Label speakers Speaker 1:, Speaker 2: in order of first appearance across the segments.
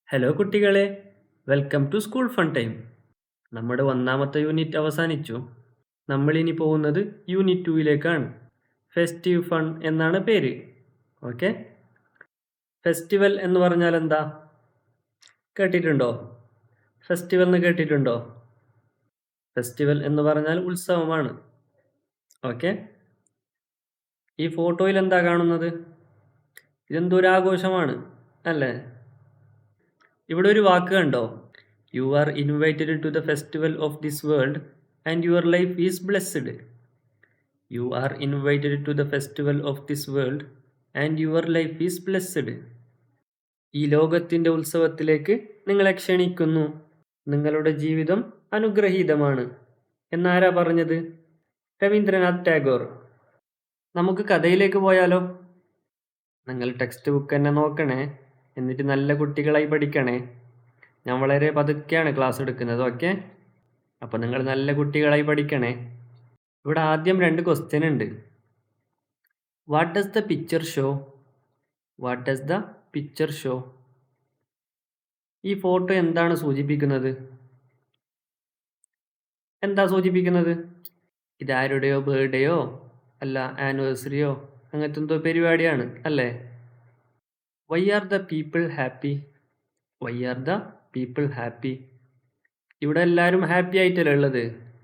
Speaker 1: Hello കുട്ടികളെ, welcome to school fun time. നമ്മുടെ ഒന്നാമത്തെ യൂണിറ്റ് അവസാനിച്ചു. നമ്മളിനി പോകുന്നത് യൂണിറ്റ് 2ലേക്കാണ്. ഫെസ്റ്റീവ് ഫൺ എന്നാണ് പേര്. ഓക്കെ, ഫെസ്റ്റിവൽ എന്ന് പറഞ്ഞാൽ എന്താ കേട്ടിട്ടുണ്ടോ? ഫെസ്റ്റിവൽ എന്ന് കേട്ടിട്ടുണ്ടോ? ഫെസ്റ്റിവൽ എന്ന് പറഞ്ഞാൽ ഉത്സവമാണ്. ഓക്കെ, ഈ ഫോട്ടോയിൽ എന്താ കാണുന്നത്? ഇതെന്തോ ഒരു ആഘോഷമാണ് അല്ലേ? ഇവിടെ ഒരു വാക്ക് കണ്ടോ? You are invited to the festival of this world and your life is blessed. You are invited to the festival of this world and your life is blessed. ഈ ലോകത്തിൻ്റെ ഉത്സവത്തിലേക്ക് നിങ്ങളെ ക്ഷണിക്കുന്നു. നിങ്ങളുടെ ജീവിതം അനുഗ്രഹീതമാണ് എന്നാരാ പറഞ്ഞത്? രവീന്ദ്രനാഥ് ടാഗോർ. നമുക്ക് കഥയിലേക്ക് പോയാലോ? നിങ്ങൾ ടെക്സ്റ്റ് ബുക്ക് തന്നെ നോക്കണേ, എന്നിട്ട് നല്ല കുട്ടികളായി പഠിക്കണേ. ഞാൻ വളരെ പതുക്കെയാണ് ക്ലാസ് എടുക്കുന്നത്. ഓക്കെ, അപ്പോൾ നിങ്ങൾ നല്ല കുട്ടികളായി പഠിക്കണേ. ഇവിടെ ആദ്യം 2 ക്വസ്റ്റ്യൻ ഉണ്ട്. What does the picture show? What does the picture show? ഈ ഫോട്ടോ എന്താണ് സൂചിപ്പിക്കുന്നത്? എന്താ സൂചിപ്പിക്കുന്നത്? ഇതാരുടെയോ ബർത്ത്ഡേയോ അല്ല ആനിവേഴ്സറിയോ അങ്ങനത്തെ എന്തോ പരിപാടിയാണ് അല്ലേ? Why are the people happy? Why are the people happy? ഇവിടെ എല്ലാവരും ഹാപ്പി ആയിട്ടല്ലേ ഉള്ളത്.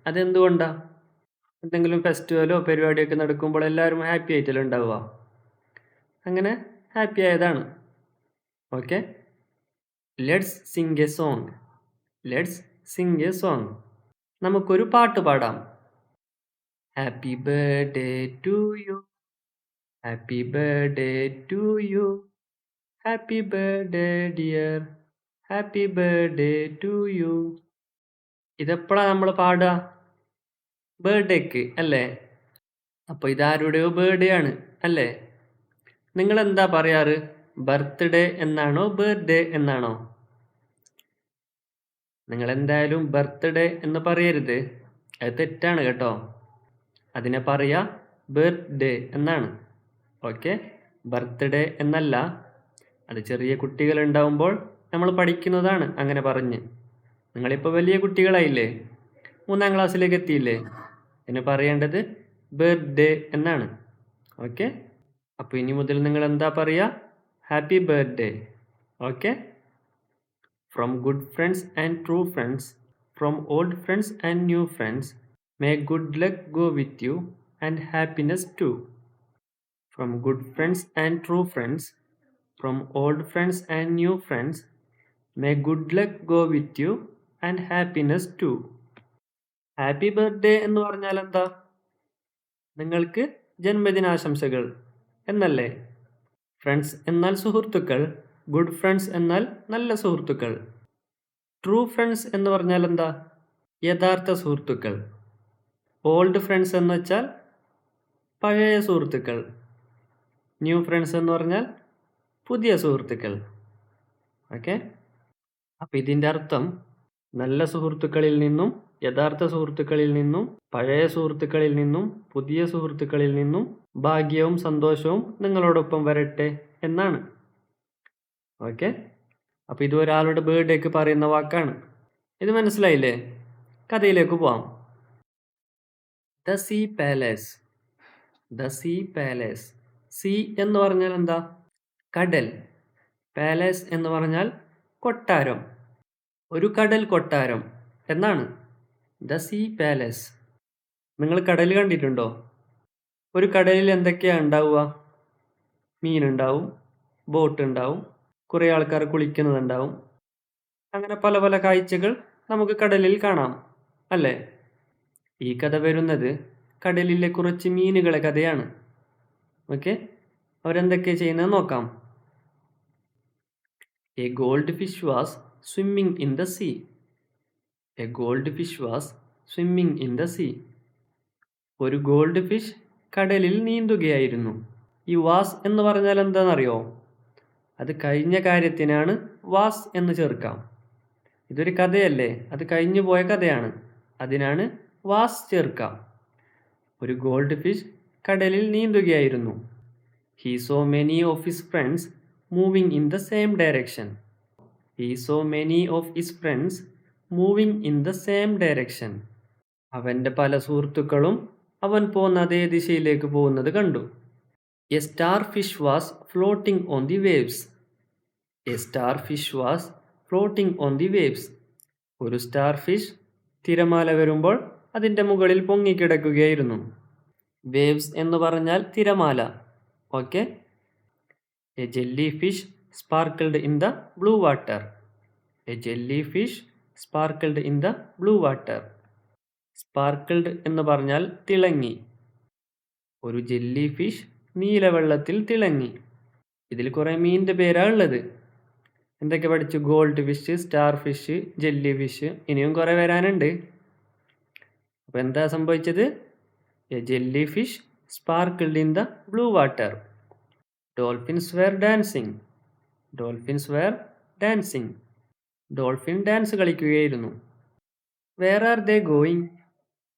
Speaker 1: അതെന്തുകൊണ്ടാ? എന്തെങ്കിലും ഫെസ്റ്റിവലോ പരിപാടിയൊക്കെ നടക്കുമ്പോൾ എല്ലാവരും ഹാപ്പി ആയിട്ടല്ലേ ഉണ്ടാവുക. അങ്ങനെ ഹാപ്പി ആയതാണ്. Okay, let's sing a song. Let's sing a song. നമുക്കൊരു പാട്ട് പാടാം. Happy birthday to you, happy birthday to you, happy birthday dear, happy birthday to you. ഇതെപ്പോഴാണ് നമ്മൾ പാടുക? ബർത്ത്ഡേക്ക് അല്ലേ? അപ്പോൾ ഇതാരുടെയോ ബർത്ത്ഡേ ആണ് അല്ലേ? നിങ്ങൾ എന്താ പറയാറ്? ബർത്ത്ഡേ എന്നാണോ ബർത്ത്ഡേ എന്നാണോ? നിങ്ങൾ എന്തായാലും ബർത്ത്ഡേ എന്ന് പറയരുത്, അത് തെറ്റാണ് കേട്ടോ. അതിനെ പറയാ ബർത്ത്ഡേ എന്നാണ്. ഓക്കെ, ബർത്ത്ഡേ എന്നല്ല. അത് ചെറിയ കുട്ടികൾ ഉണ്ടാവുമ്പോൾ നമ്മൾ പഠിക്കുന്നതാണ് അങ്ങനെ പറഞ്ഞ്. നിങ്ങളിപ്പോൾ വലിയ കുട്ടികളായില്ലേ, 3ാം ക്ലാസ്സിലേക്ക് എത്തിയില്ലേ, അതിന് പറയേണ്ടത് ബർത്ത്ഡേ എന്നാണ്. ഓക്കെ, അപ്പോൾ ഇനി മുതൽ നിങ്ങൾ എന്താ പറയുക? Happy birthday. Okay, from good friends and true friends, from old friends and new friends, may good luck go with you and happiness too. From good friends and true friends, from old friends and new friends, may good luck go with you and happiness too. Happy birthday എന്ന് പറഞ്ഞാൽ എന്താ? നിങ്ങൾക്ക് ജന്മദിനാശംസകൾ എന്നല്ലേ? Friends എന്നാൽ സുഹൃത്തുക്കൾ, good friends എന്നാൽ നല്ല സുഹൃത്തുക്കൾ. ട്രൂ ഫ്രണ്ട്സ് എന്ന് പറഞ്ഞാൽ എന്താ? യഥാർത്ഥ സുഹൃത്തുക്കൾ. ഓൾഡ് ഫ്രണ്ട്സ് എന്ന് വെച്ചാൽ പഴയ സുഹൃത്തുക്കൾ. ന്യൂ ഫ്രണ്ട്സ് എന്ന് പറഞ്ഞാൽ പുതിയ സുഹൃത്തുക്കൾ. ഓക്കെ, അപ്പം ഇതിൻ്റെ അർത്ഥം നല്ല സുഹൃത്തുക്കളിൽ നിന്നും, യഥാർത്ഥ സുഹൃത്തുക്കളിൽ നിന്നും, പഴയ സുഹൃത്തുക്കളിൽ നിന്നും, പുതിയ സുഹൃത്തുക്കളിൽ നിന്നും ഭാഗ്യവും സന്തോഷവും നിങ്ങളോടൊപ്പം വരട്ടെ എന്നാണ്. ഓക്കെ, അപ്പോൾ ഇത് ഒരാളുടെ ബർത്ത്ഡേക്ക് പറയുന്ന വാക്കാണ്. ഇത് മനസ്സിലായില്ലേ? കഥയിലേക്ക് പോവാം. The sea palace. The sea palace. Sea എന്ന് പറഞ്ഞാൽ എന്താ? കടൽ. പാലസ് എന്ന് പറഞ്ഞാൽ കൊട്ടാരം. ഒരു കടൽ കൊട്ടാരം എന്നാണ് ദ സീ പാലസ്. നിങ്ങൾ കടൽ കണ്ടിട്ടുണ്ടോ? ഒരു കടലിൽ എന്തൊക്കെയാണ് ഉണ്ടാവുക? മീനുണ്ടാവും, ബോട്ട് ഉണ്ടാവും, കുറേ ആൾക്കാർ കുളിക്കുന്നതുണ്ടാവും. അങ്ങനെ പല പല കാഴ്ചകൾ നമുക്ക് കടലിൽ കാണാം അല്ലേ? ഈ കഥ വരുന്നത് കടലിലെ കുറച്ച് മീനുകളെ കഥയാണ്. ഓക്കെ, അവരെന്തൊക്കെ ചെയ്യുന്നത് നോക്കാം. A gold fish was swimming in the sea. A gold fish was swimming in the sea. ഒരു ഗോൾഡ് ഫിഷ് കടലിൽ നീന്തുകയായിരുന്നു. ഈ വാസ് എന്ന് പറഞ്ഞാൽ എന്താണെന്നറിയോ? അത് കഴിഞ്ഞ കാര്യത്തിനാണ് വാസ് എന്ന് ചേർക്കാം. ഇതൊരു കഥയല്ലേ, അത് കഴിഞ്ഞു പോയ കഥയാണ്, അതിനാണ് വാസ് ചേർക്കാം. ഒരു ഗോൾഡ് ഫിഷ് കടലിൽ നീന്തുകയായിരുന്നു. He saw many of his friends moving in the same direction. He saw many of his friends moving in the same direction. അവൻ്റെ പല സുഹൃത്തുക്കളും അവൻ പോകുന്ന അതേ ദിശയിലേക്ക് പോകുന്നത് കണ്ടു. A starfish was floating on the waves. A starfish was floating on the waves. ഒരു സ്റ്റാർഫിഷ് തിരമാല വരുമ്പോൾ അതിൻ്റെ മുകളിൽ പൊങ്ങിക്കിടക്കുകയായിരുന്നു. വേവ്സ് എന്ന് പറഞ്ഞാൽ തിരമാല. Okay. A jellyfish sparkled in the blue water. A jellyfish sparkled in the blue water. Sparkled എന്ന് പറഞ്ഞാൽ തിളങ്ങി. ഒരു ജെല്ലി ഫിഷ് നീലവെള്ളത്തിൽ തിളങ്ങി. ഇതിൽ കുറേ മീനിൻ്റെ പേരാണ് ഉള്ളത്. എന്തൊക്കെ പഠിച്ചു? Goldfish, starfish, jellyfish, ഇനിയും കുറേ വരാനുണ്ട്. അപ്പോൾ എന്താ സംഭവിച്ചത്? A jellyfish sparkled in the blue water. Dolphins were dancing. Dolphins were dancing. Dolphin dance കളിക്കുകയായിരുന്നു. Where are they going?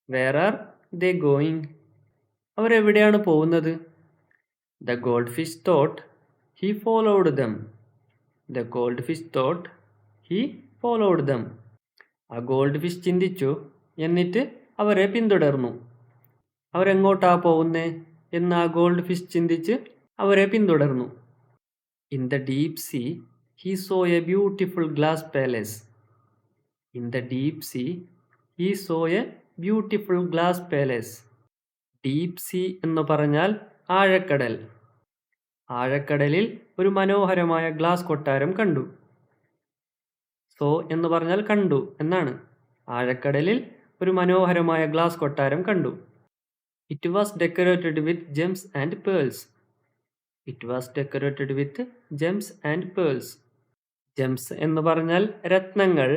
Speaker 1: Where are they going? അവരെവിടെയാണ് പോകുന്നത്? The goldfish thought he followed them. The goldfish thought he followed them. ആ gold fish ചിന്തിച്ചു, എന്നിട്ട് അവരെ പിന്തുടർന്നു. അവരെങ്ങോട്ടാ പോകുന്നേ എന്ന് ആ ഗോൾഡ് ഫിഷ് ചിന്തിച്ച് അവരെ പിന്തുടർന്നു. In the deep see he so A beautiful glass palace. In the deep see he so A beautiful glass palace. Deep see എന്ന് പറഞ്ഞാൽ ആഴക്കടൽ. ആഴക്കടലിൽ ഒരു മനോഹരമായ ഗ്ലാസ് കൊട്ടാരം കണ്ടു. സോ എന്ന് പറഞ്ഞാൽ കണ്ടു എന്നാണ്. ആഴക്കടലിൽ ഒരു മനോഹരമായ ഗ്ലാസ് കൊട്ടാരം കണ്ടു. It was decorated with Gems and pearls. It was decorated with Gems and pearls. Gems എന്ന് പറഞ്ഞാൽ രത്നങ്ങൾ,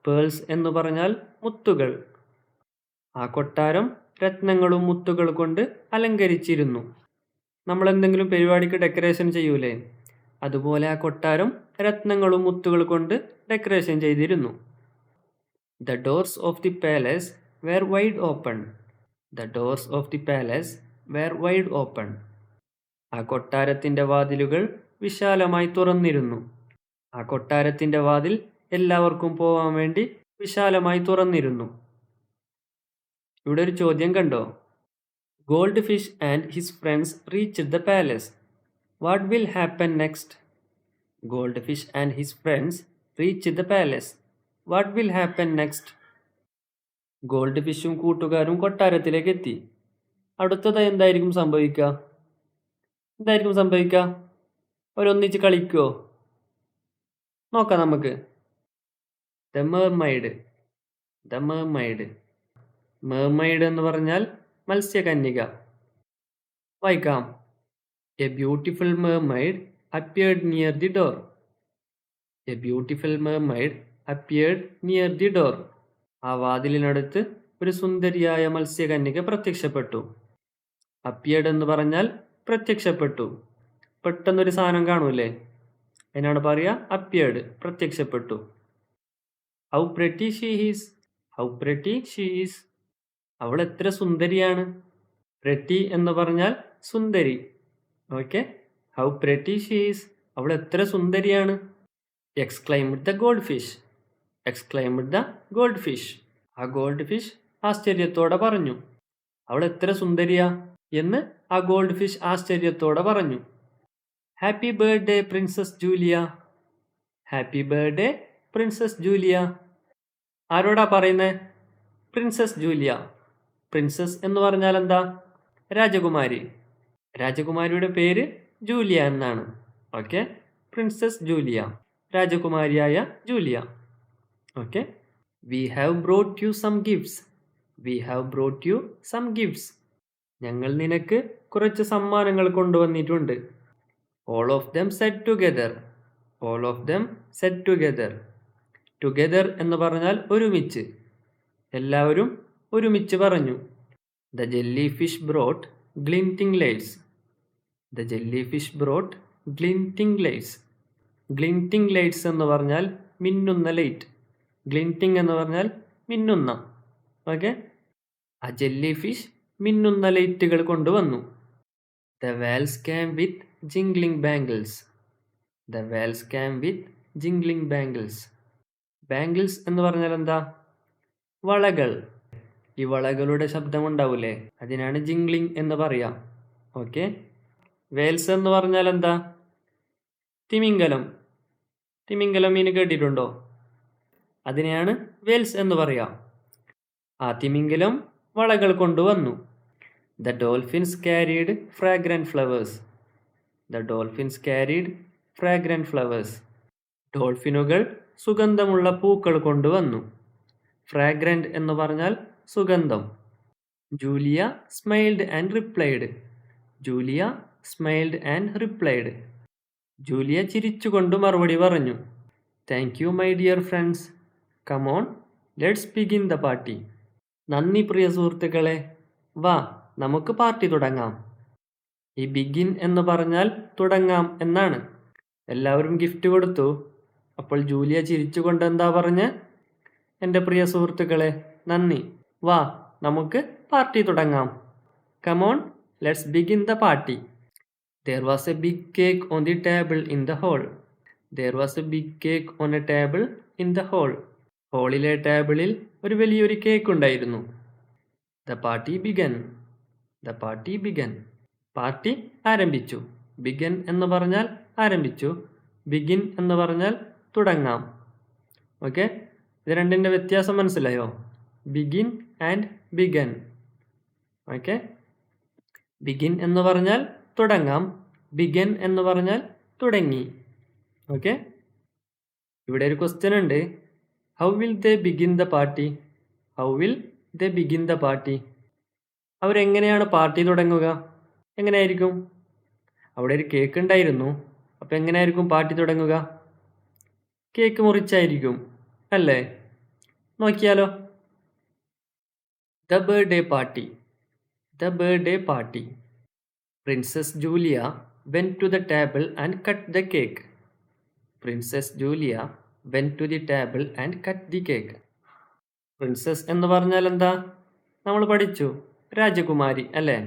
Speaker 1: പേൾസ് എന്ന് പറഞ്ഞാൽ മുത്തുകൾ. ആ കൊട്ടാരം രത്നങ്ങളും മുത്തുകൾ കൊണ്ട് അലങ്കരിച്ചിരുന്നു. നമ്മൾ എന്തെങ്കിലും പരിപാടിക്ക് ഡെക്കറേഷൻ ചെയ്യൂലേ, അതുപോലെ ആ കൊട്ടാരം രത്നങ്ങളും മുത്തുകൾ കൊണ്ട് ഡെക്കറേഷൻ ചെയ്തിരുന്നു. The doors of the palace were wide open. The doors of the palace were wide open. ആ കൊട്ടാരത്തിൻ്റെ വാതിലുകൾ വിശാലമായി തുറന്നിരുന്നു. ആ കൊട്ടാരത്തിൻ്റെ വാതിൽ എല്ലാവർക്കും പോകാൻ വേണ്ടി വിശാലമായി തുറന്നിരുന്നു. ഇവിടെ ഒരു ചോദ്യം കണ്ടോ? Goldfish and his friends reached the palace. What will happen next? Goldfish and his friends reached the palace. What will happen next? ഗോൾഡ് ഫിഷും കൂട്ടുകാരും കൊട്ടാരത്തിലേക്ക് എത്തി. അടുത്തതായി എന്തായിരിക്കും സംഭവിക്കുക? എന്തായിരിക്കും സംഭവിക്കുക? അവരൊന്നിച്ച് കളിക്കുമോ? നോക്കാം നമുക്ക്. The mermaid. The mermaid. Mermaid എന്ന് പറഞ്ഞാൽ മത്സ്യകന്യക. വായിക്കാം. A beautiful mermaid appeared near the door. A beautiful mermaid appeared near the door. ആ വാതിലിനടുത്ത് ഒരു സുന്ദരിയായ മത്സ്യകന്യക പ്രത്യക്ഷപ്പെട്ടു. അപ്പിയർഡ് എന്ന് പറഞ്ഞാൽ പ്രത്യക്ഷപ്പെട്ടു. പെട്ടെന്നൊരു സാധനം കാണൂലേ, അതിനാണ് പറയുക അപ്പിയർഡ്, പ്രത്യക്ഷപ്പെട്ടു. How pretty she is. How pretty she is. അവൾ എത്ര സുന്ദരിയാണ്. പ്രെറ്റി എന്ന് പറഞ്ഞാൽ സുന്ദരി. Okay. How pretty she is. അവൾ എത്ര സുന്ദരിയാണ്. Exclaimed the goldfish. Exclaimed the goldfish. ആ ഗോൾഡ് ഫിഷ് ആശ്ചര്യത്തോടെ പറഞ്ഞു. അവൾ എത്ര സുന്ദരിയാ എന്ന് ആ ഗോൾഡ് ഫിഷ് ആശ്ചര്യത്തോടെ പറഞ്ഞു. Happy birthday princess Julia. Happy birthday princess Julia. ആരോടാ പറയുന്നേ? Princess Julia. പ്രിൻസസ് എന്ന് പറഞ്ഞാൽ എന്താ? രാജകുമാരി. രാജകുമാരിയുടെ പേര് ജൂലിയ എന്നാണ്. ഓക്കെ. പ്രിൻസസ് ജൂലിയ, രാജകുമാരിയായ Julia. Okay. We have brought you some gifts. We have brought you some gifts. ഞങ്ങൾ നിനക്ക് കുറച്ച് സമ്മാനങ്ങൾ കൊണ്ടുവന്നിട്ടുണ്ട്. All of them set together. All of them set together. Together എന്ന് പറഞ്ഞാൽ ഒരുമിച്ച്. എല്ലാവരും ഒരുമിച്ച് പറഞ്ഞു. The jellyfish brought glinting lights. The jellyfish brought glinting lights. Glinting lights എന്ന് പറഞ്ഞാൽ മിന്നുന്ന ലൈറ്റ്. ഗ്ലിൻറ്റിംഗ് എന്ന് പറഞ്ഞാൽ മിന്നുന്ന. ഓക്കെ. ആ ജെല്ലി ഫിഷ് മിന്നുന്ന ലൈറ്റുകൾ കൊണ്ടുവന്നു. The whales came with jingling bangles. The whales came with jingling bangles. Bangles എന്ന് പറഞ്ഞാൽ എന്താ? വളകൾ. ഈ വളകളുടെ ശബ്ദം ഉണ്ടാവൂലേ, അതിനാണ് ജിംഗ്ലിംഗ് എന്ന് പറയാം. ഓക്കെ. വേൽസ് എന്ന് പറഞ്ഞാൽ എന്താ? തിമിംഗലം. തിമിംഗലം മീൻ കേട്ടിട്ടുണ്ടോ? അതിനെയാണ് വേൽസ് എന്ന് പറയാം. ആ തിമിംഗലം വളകൾ കൊണ്ടുവന്നു. The dolphins carried fragrant flowers. The dolphins carried fragrant flowers. ഡോൾഫിനുകൾ സുഗന്ധമുള്ള പൂക്കൾ കൊണ്ടുവന്നു. ഫ്രാഗ്രൻറ്റ് എന്ന് പറഞ്ഞാൽ സുഗന്ധം. Julia smiled and replied. Julia smiled and replied. Julia ചിരിച്ചുകൊണ്ട് മറുപടി പറഞ്ഞു. Thank you my dear friends. Come on let's begin the party. നന്ദി പ്രിയ സുഹൃത്തുക്കളെ, വാ നമുക്ക് പാർട്ടി തുടങ്ങാം. ഈ ബിഗിൻ എന്ന് പറഞ്ഞാൽ തുടങ്ങാം എന്നാണ്. എല്ലാവരും ഗിഫ്റ്റ് കൊടുത്തു. അപ്പോൾ ജൂലിയ ചിരിച്ചുകൊണ്ട് എന്താ പറഞ്ഞ്? എൻ്റെ പ്രിയ സുഹൃത്തുക്കളെ, നന്ദി, വാ നമുക്ക് പാർട്ടി തുടങ്ങാം. Come on let's begin the party. There was a big cake on the table in the hall. There was a big cake on a table in the hall. ഹോളിലെ ടേബിളിൽ ഒരു വലിയൊരു കേക്ക് ഉണ്ടായിരുന്നു. The party began. The party began. Party ആരംഭിച്ചു. Begin എന്ന് പറഞ്ഞാൽ ആരംഭിച്ചു. Begin എന്ന് പറഞ്ഞാൽ തുടങ്ങാം. ഓക്കെ, ഇത് രണ്ടിൻ്റെ വ്യത്യാസം മനസ്സിലായോ? Begin and began. Okay, Begin എന്ന് പറഞ്ഞാൽ തുടങ്ങാം. ബിഗൻ എന്ന് പറഞ്ഞാൽ തുടങ്ങി. ഓക്കെ, ഇവിടെ ഒരു ക്വസ്റ്റ്യൻ ഉണ്ട്. How will they begin the party? How will they begin the party? അവരെങ്ങനെയാണ് പാർട്ടി തുടങ്ങുക? എങ്ങനെയായിരിക്കും? അവിടെ ഒരു കേക്ക് ഉണ്ടായിരുന്നു. അപ്പം എങ്ങനെയായിരിക്കും പാർട്ടി തുടങ്ങുക? കേക്ക് മുറിച്ചായിരിക്കും അല്ലേ? നോക്കിയാലോ. The birthday party. The birthday party. Princess Julia went to the table and cut the cake. Princess Julia went to the table and cut the cake. Princess എന്ന് പറഞ്ഞാൽ എന്താ? നമ്മൾ പഠിച്ചു, രാജകുമാരി അല്ലേ?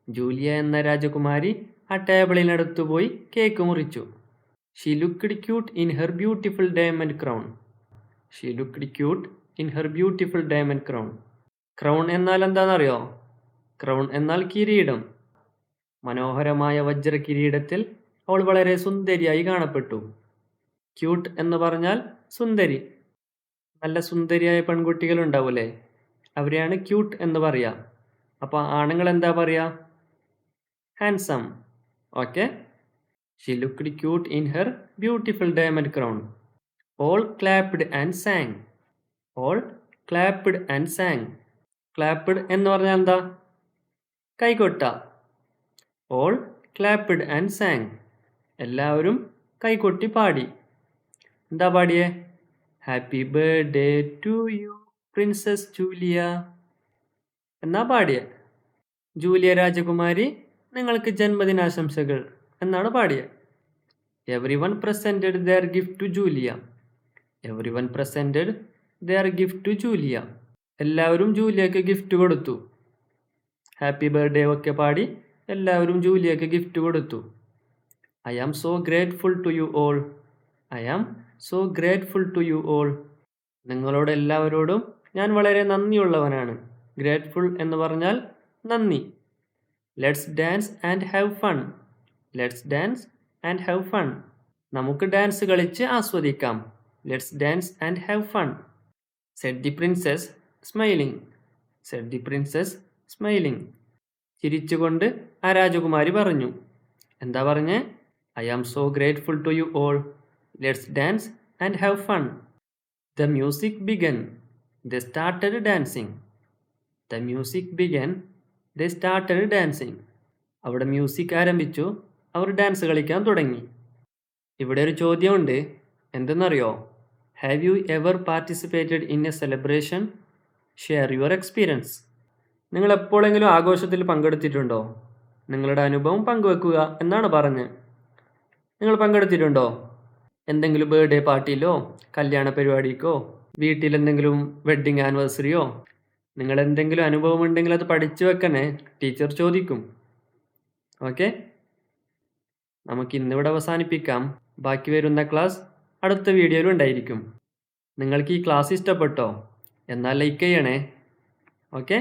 Speaker 1: ജൂലിയ എന്ന രാജകുമാരി ആ ടേബിളിനടുത്ത് പോയി കേക്ക് മുറിച്ചു. She looked cute in her beautiful diamond crown. She looked cute in her beautiful diamond crown. Crown എന്നാൽ എന്താണെന്നറിയോ? ക്രൗൺ എന്നാൽ കിരീടം. മനോഹരമായ വജ്ര കിരീടത്തിൽ അവൾ വളരെ സുന്ദരിയായി കാണപ്പെട്ടു. ക്യൂട്ട് എന്ന് പറഞ്ഞാൽ സുന്ദരി. നല്ല സുന്ദരിയായ പെൺകുട്ടികൾ ഉണ്ടാവൂലേ, അവരെയാണ് ക്യൂട്ട് എന്ന് പറയുക. അപ്പോൾ ആണുങ്ങൾ എന്താ പറയുക? Handsome. Okay. She looked cute in her beautiful diamond crown. All clapped and sang. All clapped and sang. Clapped എന്ന് പറഞ്ഞാൽ എന്താ? കൈകൊട്ട. All clapped and sang. എല്ലാവരും കൈകൊട്ടി പാടി. എന്താ പാടിയേ? Happy birthday to you princess Julia എന്നാ പാടിയേ. ജൂലിയ രാജകുമാരി, നിങ്ങൾക്ക് ജന്മദിനാശംസകൾ എന്നാണ് പാടിയത്. Everyone presented their gift to Julia. Everyone presented their gift to Julia. എല്ലാവരും ജൂലിയക്ക് ഗിഫ്റ്റ് കൊടുത്തു. ഹാപ്പി ബർത്ത്ഡേ ഒക്കെ പാടി എല്ലാവരും ജൂലിയക്ക് ഗിഫ്റ്റ് കൊടുത്തു. I am so grateful to you all. I am so grateful to you all. നിങ്ങളോട് എല്ലാവരോടും ഞാൻ വളരെ നന്ദിയുള്ളവനാണ്. ഗ്രേറ്റ്ഫുൾ എന്ന് പറഞ്ഞാൽ നന്ദി. Let's dance and have fun. Let's dance and have fun. നമുക്ക് ഡാൻസ് കളിച്ച് ആസ്വദിക്കാം. Let's dance and have fun. Said the princess smiling. Said the princess smiling. ചിരിച്ചുകൊണ്ട് ആ രാജകുമാരി പറഞ്ഞു. എന്താ പറഞ്ഞേ? I am so grateful to you all. Let's dance and have fun. The music began. They started dancing. The music began. They started dancing. അവിടെ music ആരംഭിച്ചു. അവർ dance കളിക്കാൻ തുടങ്ങി. ഇവിടെ ഒരു ചോദ്യമുണ്ട്. എന്തെന്നറിയോ? Have you ever participated in A celebration? Share your experience. നിങ്ങൾ എപ്പോഴെങ്കിലും ആഘോഷത്തിൽ പങ്കെടുത്തിട്ടുണ്ടോ? നിങ്ങളുടെ അനുഭവം പങ്കുവെക്കുക എന്നാണ് പറഞ്ഞത്. നിങ്ങൾ പങ്കെടുത്തിട്ടുണ്ടോ? എന്തെങ്കിലും ബർത്ത്ഡേ പാർട്ടിയിലോ കല്യാണ പരിപാടിക്കോ വീട്ടിലെന്തെങ്കിലും വെഡ്ഡിങ് ആനിവേഴ്സറിയോ നിങ്ങൾ എന്തെങ്കിലും അനുഭവം ഉണ്ടെങ്കിൽ അത് പഠിച്ചു വെക്കണേ. ടീച്ചർ ചോദിക്കും. ഓക്കെ, നമുക്ക് ഇന്നിവിടെ അവസാനിപ്പിക്കാം. ബാക്കി വരുന്ന ക്ലാസ് അടുത്ത വീഡിയോയിലും ഉണ്ടായിരിക്കും. നിങ്ങൾക്ക് ഈ ക്ലാസ് ഇഷ്ടപ്പെട്ടോ? എന്നാൽ ലൈക്ക് ചെയ്യണേ. ഓക്കെ.